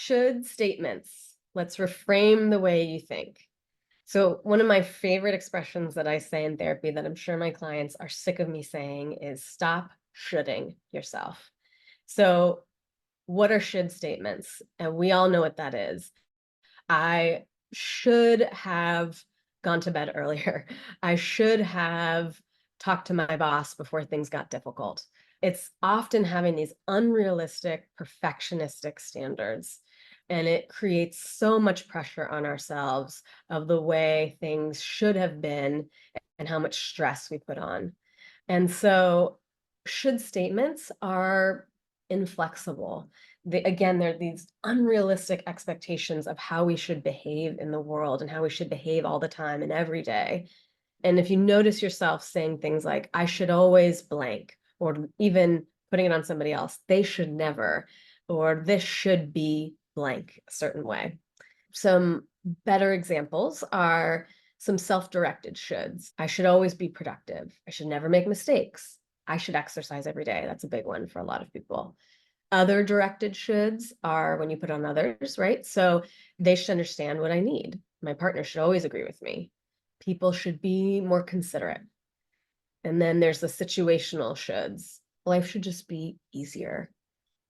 should statements. Let's reframe the way you think. So one of my favorite expressions that I say in therapy that I'm sure my clients are sick of me saying is stop shoulding yourself. So what are should statements? And we all know what that is. I should have gone to bed earlier. I should have talked to my boss before things got difficult. It's often having these unrealistic, perfectionistic standards. And it creates so much pressure on ourselves of the way things should have been and how much stress we put on. And so, should statements are inflexible. Again, they're these unrealistic expectations of how we should behave in the world and how we should behave all the time and every day. And if you notice yourself saying things like, I should always blank, or even putting it on somebody else, they should never, or this should be blank a certain way. Some better examples are some self-directed shoulds. I should always be productive. I should never make mistakes. I should exercise every day. That's a big one for a lot of people. Other directed shoulds are when you put on others, right? So they should understand what I need. My partner should always agree with me. People should be more considerate. And then there's the situational shoulds. Life should just be easier,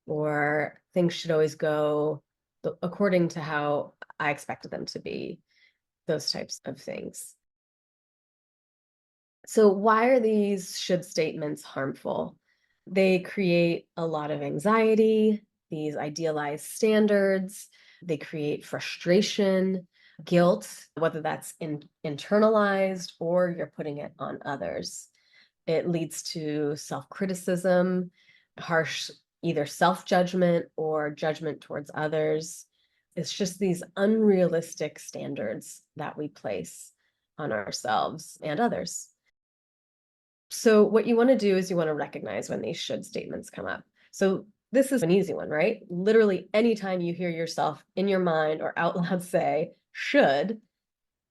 or things should always go according to how I expected them to be, those types of things. So why are these should statements harmful? They create a lot of anxiety, these idealized standards, they create frustration, guilt, whether that's internalized or you're putting it on others. It leads to self-criticism, harsh either self-judgment or judgment towards others. It's just these unrealistic standards that we place on ourselves and others. So what you want to do is you want to recognize when these should statements come up. So this is an easy one, right? Literally anytime you hear yourself in your mind or out loud say should,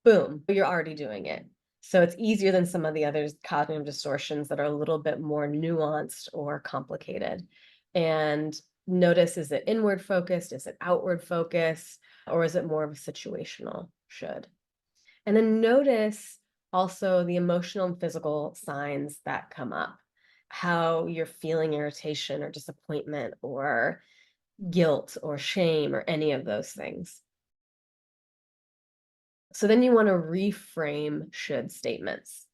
boom, you're already doing it. So it's easier than some of the other cognitive distortions that are a little bit more nuanced or complicated. And notice, is it inward focused? Is it outward focused? Or is it more of a situational should? And then notice also the emotional and physical signs that come up, how you're feeling irritation or disappointment or guilt or shame or any of those things. So then you want to reframe should statements.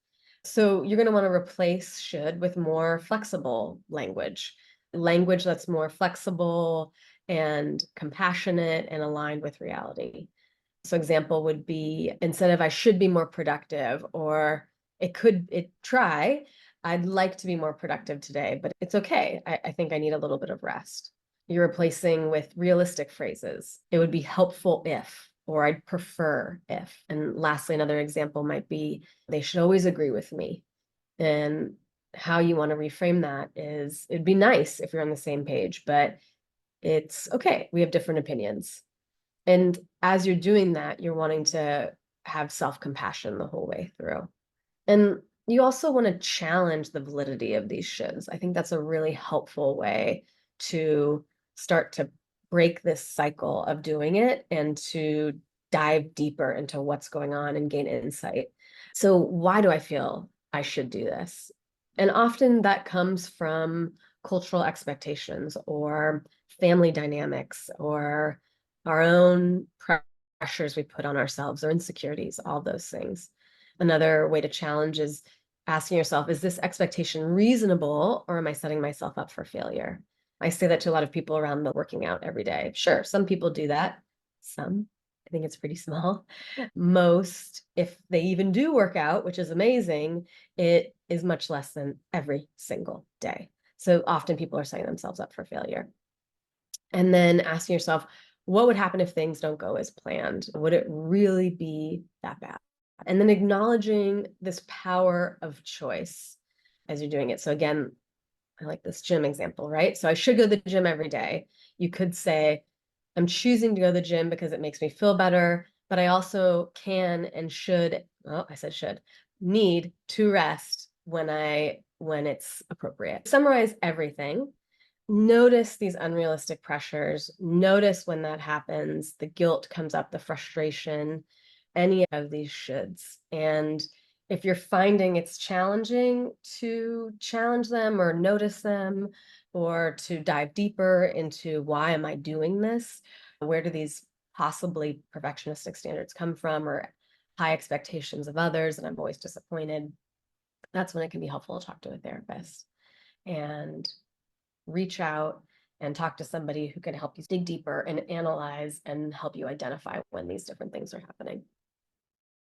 So you're going to want to replace should with more flexible language, language that's more flexible and compassionate and aligned with reality. So example would be, instead of I should be more productive, or try, I'd like to be more productive today, but it's okay. I think I need a little bit of rest. You're replacing with realistic phrases. It would be helpful if, or I'd prefer if. And lastly, another example might be, they should always agree with me. And how you want to reframe that is, it'd be nice if you're on the same page, but it's okay. We have different opinions. And as you're doing that, you're wanting to have self-compassion the whole way through. And you also want to challenge the validity of these shoulds. I think that's a really helpful way to start to break this cycle of doing it and to dive deeper into what's going on and gain insight. So why do I feel I should do this? And often that comes from cultural expectations or family dynamics or our own pressures we put on ourselves or insecurities, all those things. Another way to challenge is asking yourself, is this expectation reasonable, or am I setting myself up for failure? I say that to a lot of people around the working out every day. Sure, some people do that. Some, I think it's pretty small. Most, if they even do work out, which is amazing, it is much less than every single day. So often people are setting themselves up for failure. And then asking yourself, what would happen if things don't go as planned? Would it really be that bad? And then acknowledging this power of choice as you're doing it. So again, I like this gym example, right? So I should go to the gym every day. You could say, I'm choosing to go to the gym because it makes me feel better, but I also can and should, oh, I said should, need to rest when it's appropriate. Summarize everything. Notice these unrealistic pressures. Notice when that happens, the guilt comes up, the frustration, any of these shoulds. And if you're finding it's challenging to challenge them or notice them or to dive deeper into why am I doing this? Where do these possibly perfectionistic standards come from or high expectations of others and I'm always disappointed? That's when it can be helpful to talk to a therapist and reach out and talk to somebody who can help you dig deeper and analyze and help you identify when these different things are happening.